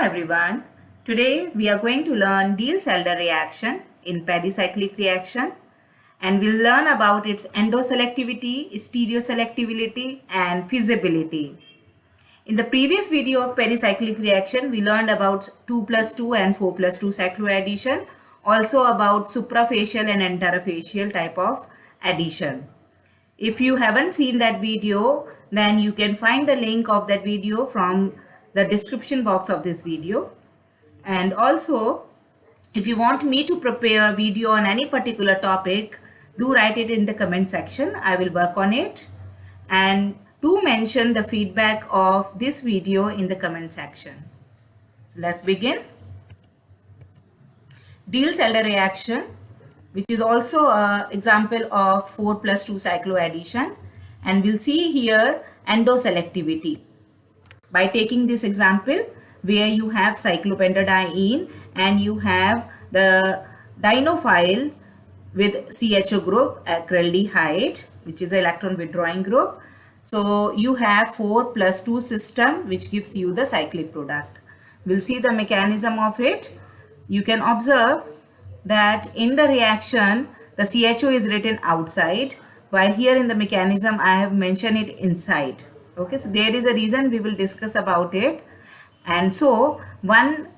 everyone. Today we are going to learn Diels Alder reaction in pericyclic reaction, and we'll learn about its endoselectivity, stereoselectivity and feasibility. In the previous video of pericyclic reaction, we learned about 2 plus 2 and 4 plus 2 cycloaddition, also about suprafacial and interfacial type of addition. If you haven't seen that video, then you can find the link of that video from the description box of this video. And also, if you want me to prepare a video on any particular topic, do write it in the comment section. I will work on it. And do mention the feedback of this video in the comment section. So let's begin. Diels Alder reaction, which is also an example of 4 plus 2 cycloaddition, and we'll see here endoselectivity. By taking this example where you have cyclopentadiene and you have the dienophile with CHO group, acryldehyde, which is an electron withdrawing group. So you have 4 plus 2 system which gives you the cyclic product. We'll see the mechanism of it. You can observe that in the reaction the CHO is written outside, while here in the mechanism I have mentioned it inside. Okay, so there is a reason, we will discuss about it. And so one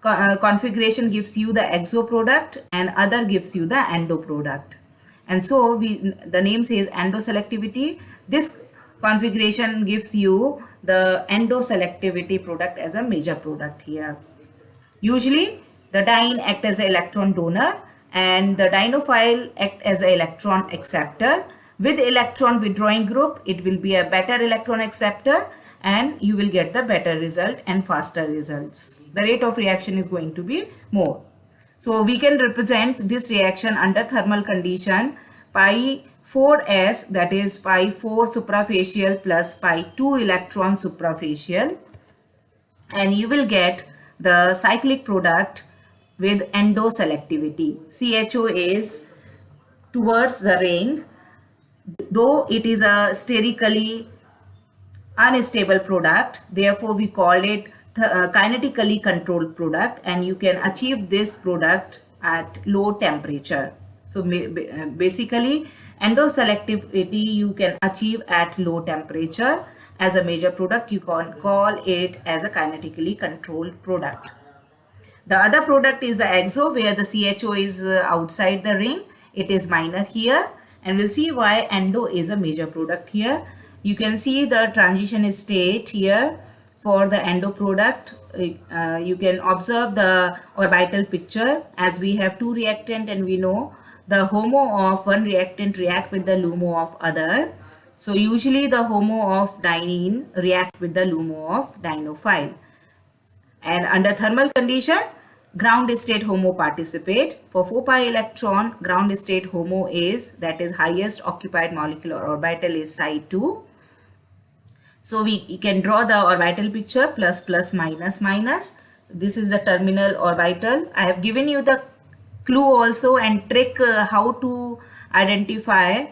configuration gives you the exo product and other gives you the endo product. And so the name says endoselectivity. This configuration gives you the endoselectivity product as a major product here. Usually the diene act as an electron donor and the dienophile act as an electron acceptor. With electron withdrawing group, it will be a better electron acceptor and you will get the better result and faster results. The rate of reaction is going to be more. So we can represent this reaction under thermal condition pi 4s, that is pi 4 suprafacial plus pi 2 electron suprafacial, and you will get the cyclic product with endoselectivity. CHO is towards the ring. Though it is a sterically unstable product, therefore we call it kinetically controlled product, and you can achieve this product at low temperature. So basically endoselectivity you can achieve at low temperature. As a major product, you can call it as a kinetically controlled product. The other product is the exo, where the CHO is outside the ring. It is minor here. And we'll see why endo is a major product here. You can see the transition state here for the endo product. You can observe the orbital picture, as we have two reactant and we know the HOMO of one reactant react with the LUMO of other. So usually the HOMO of diene react with the LUMO of dienophile. And under thermal condition, ground state HOMO participate. For 4 pi electron, ground state HOMO is, that is highest occupied molecular orbital is psi 2. So we can draw the orbital picture plus plus minus minus. This is the terminal orbital. I have given you the clue also and trick how to identify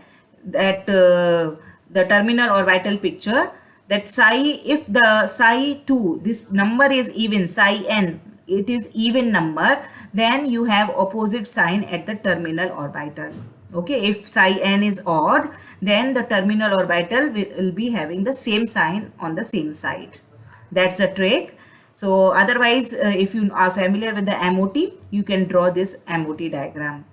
that the terminal orbital picture. That psi, if the psi 2, this number is even, psi n, it is even number, then you have opposite sign at the terminal orbital. Okay, if psi n is odd, then the terminal orbital will be having the same sign on the same side. That's the trick. So otherwise, if you are familiar with the MOT, you can draw this MOT diagram.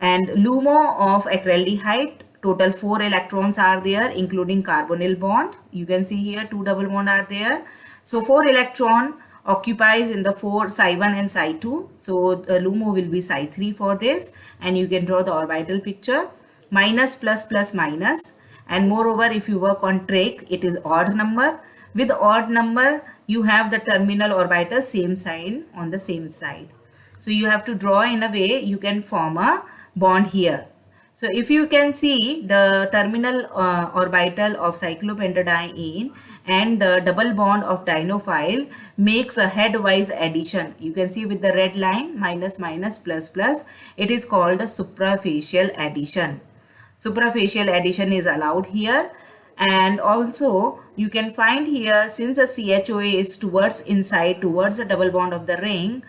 And LUMO of acryldehyde, total 4 electrons are there, including carbonyl bond. You can see here 2 double bond are there. So 4 electron occupies in the 4 psi 1 and psi 2. So LUMO will be psi 3 for this, and you can draw the orbital picture. Minus plus plus minus, and moreover if you work on trick, it is odd number. With odd number you have the terminal orbital same sign on the same side. So you have to draw in a way you can form a bond here. So if you can see the terminal orbital of cyclopentadiene and the double bond of dienophile makes a headwise addition. You can see with the red line minus minus plus plus. It is called a suprafacial addition. Suprafacial addition is allowed here, And also you can find here, since the CHOA is towards inside, towards the double bond of the ring,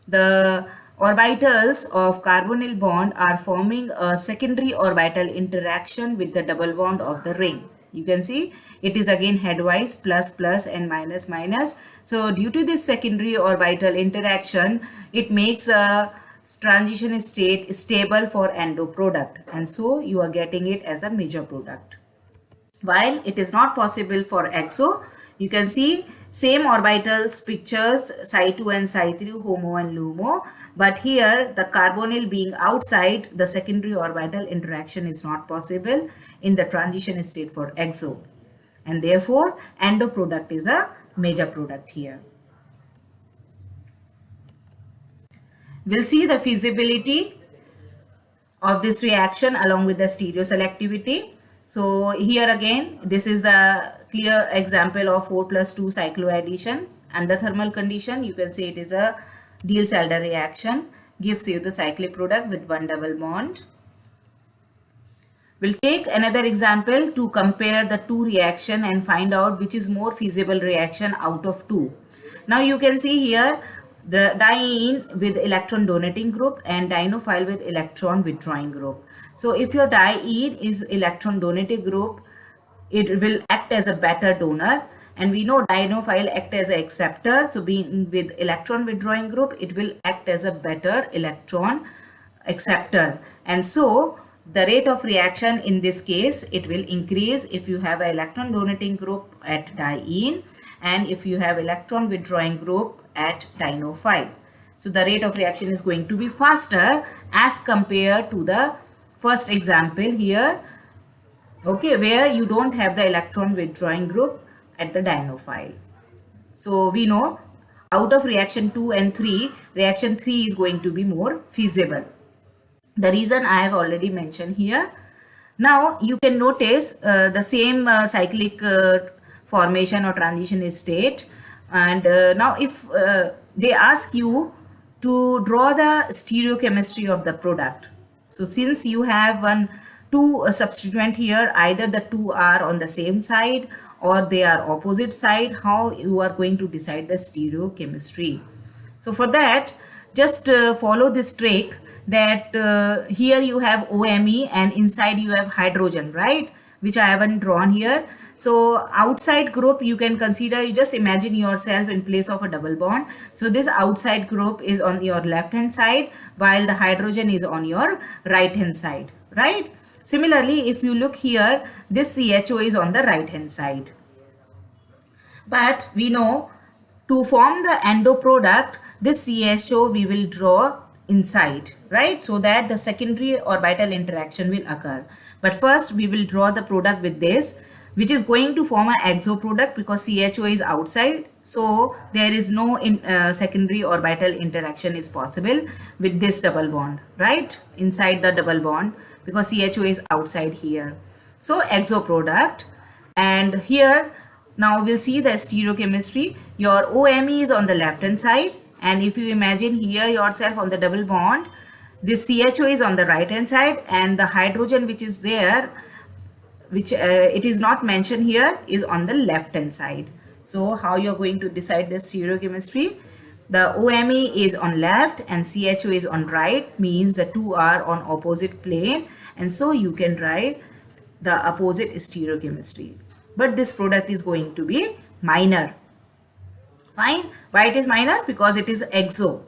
the orbitals of carbonyl bond are forming a secondary orbital interaction with the double bond of the ring. You can see it is again headwise, plus plus and minus minus. So due to this secondary orbital interaction, it makes a transition state stable for endo product, and so you are getting it as a major product. While it is not possible for exo, you can see same orbitals pictures, psi2 and psi3, HOMO and LUMO, but here the carbonyl being outside, the secondary orbital interaction is not possible in the transition state for exo, and therefore endo product is a major product here. We'll see the feasibility of this reaction along with the stereoselectivity. So here again, this is the clear example of 4+2 cycloaddition under thermal condition. You can say it is a Diels Alder reaction, gives you the cyclic product with one double bond. We'll take another example to compare the two reaction and find out which is more feasible reaction out of two. Now you can see here the diene with electron donating group and dienophile with electron withdrawing group. So if your diene is electron donating group, it will act as a better donor, and we know dienophile act as an acceptor. So being with electron withdrawing group, it will act as a better electron acceptor, and so the rate of reaction in this case, it will increase if you have an electron donating group at diene and if you have electron withdrawing group at dienophile. So the rate of reaction is going to be faster as compared to the first example here, okay, where you don't have the electron withdrawing group at the dienophile. So we know out of reaction 2 and 3, reaction 3 is going to be more feasible. The reason I have already mentioned here. Now you can notice the same cyclic formation or transition state, and now if they ask you to draw the stereochemistry of the product. So since you have two substituent here, either the two are on the same side or they are opposite side, how you are going to decide the stereochemistry? So for that, just follow this trick that here you have OMe and inside you have hydrogen, right, which I haven't drawn here. So outside group, you can consider, you just imagine yourself in place of a double bond. So this outside group is on your left hand side while the hydrogen is on your right hand side, right? Similarly, if you look here, this CHO is on the right hand side. But we know to form the endo product, this CHO we will draw inside, right, so that the secondary orbital interaction will occur. But first we will draw the product with this, which is going to form an exo product because CHO is outside, so there is no secondary orbital interaction is possible with this double bond, right, inside the double bond, because CHO is outside here. So exo product, and here now we'll see the stereochemistry. Your OMe is on the left hand side, and if you imagine here yourself on the double bond, this CHO is on the right hand side, and the hydrogen which is there, which it is not mentioned here, is on the left hand side. So how you are going to decide the stereochemistry? The OMe is on left and CHO is on right, means the two are on opposite plane, and so you can write the opposite stereochemistry. But this product is going to be minor. Fine. Why it is minor? Because it is exo.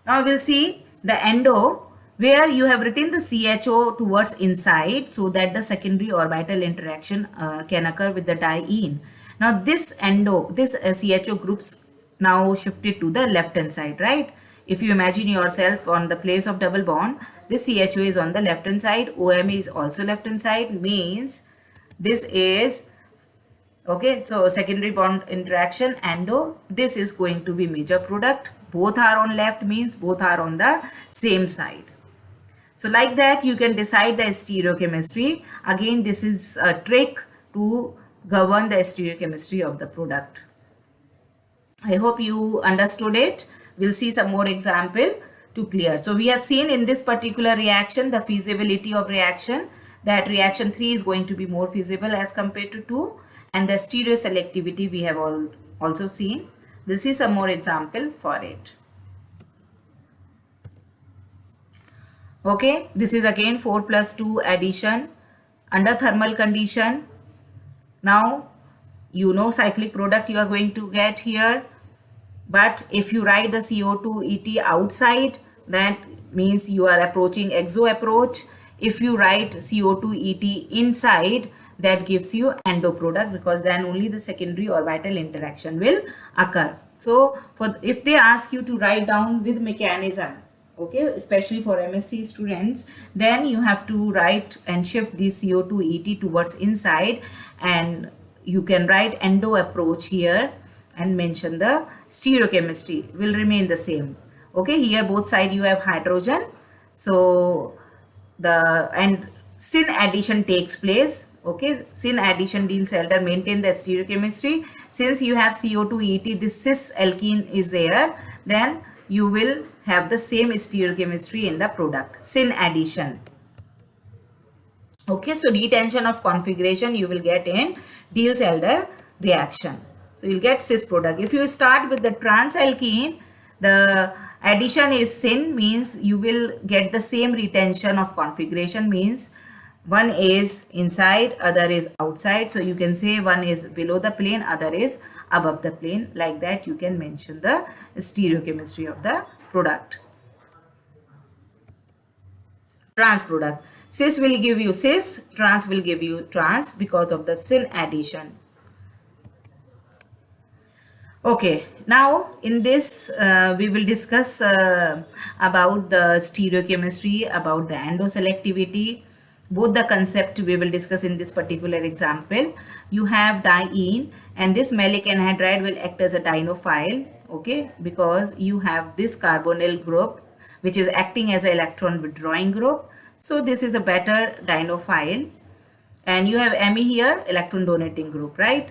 Now we'll see the endo, where you have written the CHO towards inside so that the secondary orbital interaction can occur with the diene. Now this endo, this CHO groups now shifted to the left hand side, right? If you imagine yourself on the place of double bond, this CHO is on the left hand side, OMe is also left hand side, means this is okay. So secondary bond interaction endo, this is going to be major product. Both are on left, means both are on the same side. So like that you can decide the stereochemistry. Again, this is a trick to govern the stereochemistry of the product. I hope you understood it. We'll see some more example to clear. So we have seen in this particular reaction the feasibility of reaction, that reaction 3 is going to be more feasible as compared to 2, and the stereoselectivity we have also seen. We'll see some more example for it. Okay, this is again 4 plus 2 addition under thermal condition. Now you know cyclic product you are going to get here, but if you write the CO2 ET outside, that means you are approaching exo approach. If you write CO2 ET inside, that gives you endo product, because then only the secondary orbital interaction will occur. So if they ask you to write down with mechanism, okay, especially for MSc students, then you have to write and shift the CO2 ET towards inside, and you can write endo approach here and mention the stereochemistry will remain the same. Okay, here both side you have hydrogen, so and syn addition takes place. Okay, syn addition Diels Alder maintain the stereochemistry. Since you have CO2 ET, this cis alkene is there, then you will have the same stereochemistry in the product, syn addition. Okay, so detention of configuration you will get in Diels Alder reaction. So you'll get cis product. If you start with the trans alkene, the addition is syn, means you will get the same retention of configuration, means one is inside, other is outside. So you can say one is below the plane, other is above the plane. Like that you can mention the stereochemistry of the product. Trans product. Cis will give you cis, trans will give you trans because of the syn addition. Okay, now in this we will discuss about the stereochemistry, about the endoselectivity. Both the concept we will discuss in this particular example. You have diene, and this maleic anhydride will act as a dienophile, okay, because you have this carbonyl group which is acting as an electron withdrawing group. So this is a better dienophile, and you have Me here, electron donating group, right?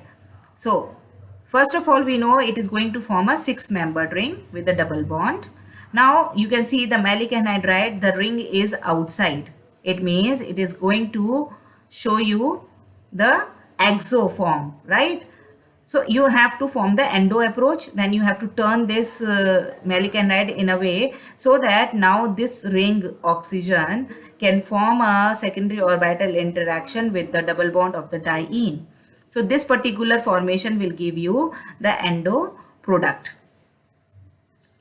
So first of all, we know it is going to form a 6-membered ring with a double bond. Now you can see the maleic anhydride, the ring is outside. It means it is going to show you the exo form, right? So you have to form the endo approach, then you have to turn this maleic anhydride in a way so that now this ring oxygen can form a secondary orbital interaction with the double bond of the diene. So this particular formation will give you the endo product.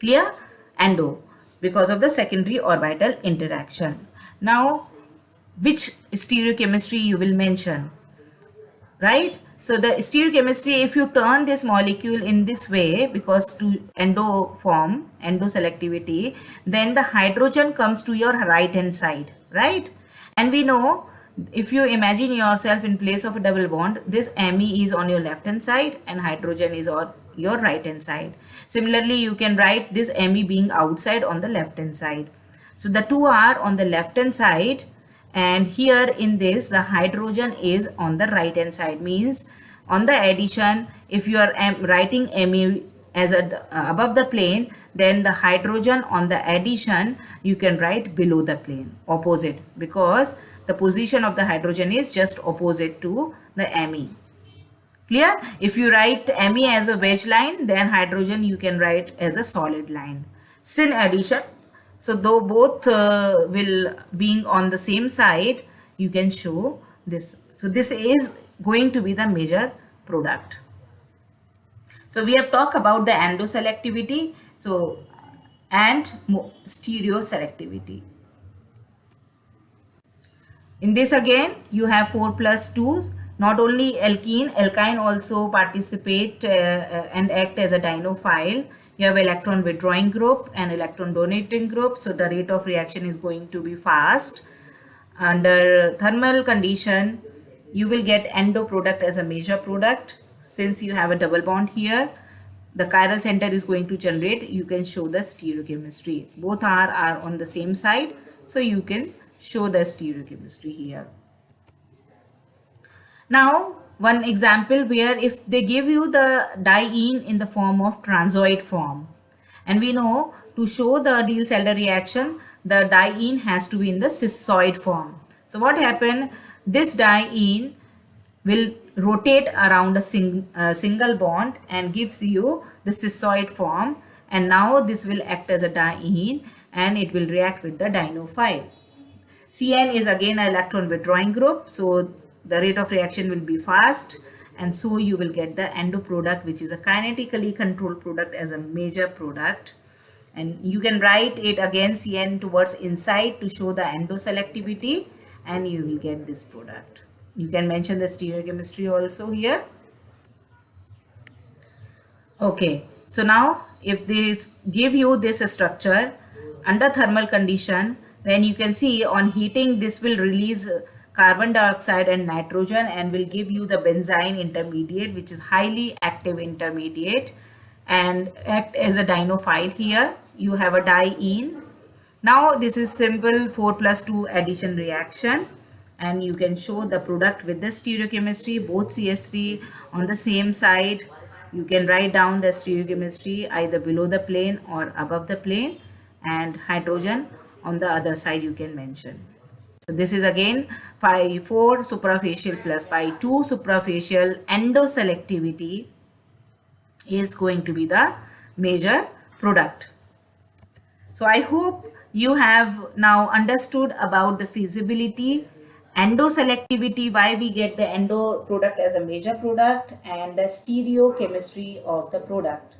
Clear? Endo, because of the secondary orbital interaction. Now, which stereochemistry you will mention, right? So the stereochemistry, if you turn this molecule in this way, because to endo form, endoselectivity, then the hydrogen comes to your right hand side, right? And we know, if you imagine yourself in place of a double bond, this Me is on your left hand side and hydrogen is on your right hand side. Similarly, you can write this Me being outside on the left hand side. So the two are on the left hand side, and here in this the hydrogen is on the right hand side, means on the addition, if you are writing Me as above the plane, then the hydrogen on the addition you can write below the plane, opposite, because the position of the hydrogen is just opposite to the Me. Clear? If you write Me as a wedge line, then hydrogen you can write as a solid line. Syn addition. So though both will being on the same side, you can show this. So this is going to be the major product. So we have talked about the endoselectivity, so and stereoselectivity. In this again, you have 4 plus 2s. Not only alkyne also participate and act as a dienophile. You have electron withdrawing group and electron donating group. So the rate of reaction is going to be fast. Under thermal condition, you will get endo product as a major product. Since you have a double bond here, the chiral center is going to generate. You can show the stereochemistry. Both are on the same side. So you can show the stereochemistry here. Now, one example where if they give you the diene in the form of transoid form, and we know to show the Diels Alder reaction, the diene has to be in the cissoid form. So what happened? This diene will rotate around a single bond and gives you the cissoid form, and now this will act as a diene and it will react with the dienophile. CN is again an electron withdrawing group, so the rate of reaction will be fast, and so you will get the endo product, which is a kinetically controlled product as a major product. And you can write it again CN towards inside to show the endoselectivity, and you will get this product. You can mention the stereochemistry also here. Okay, so now if they give you this structure under thermal condition, then you can see on heating this will release carbon dioxide and nitrogen and will give you the benzyne intermediate, which is highly active intermediate, and act as a dienophile. Here you have a diene. Now this is simple 4+2 addition reaction, and you can show the product with the stereochemistry, both CS3 on the same side. You can write down the stereochemistry either below the plane or above the plane, and hydrogen on the other side you can mention. So this is again pi 4 suprafacial plus pi 2 suprafacial endoselectivity is going to be the major product. So I hope you have now understood about the feasibility, endoselectivity, why we get the endo product as a major product, and the stereochemistry of the product.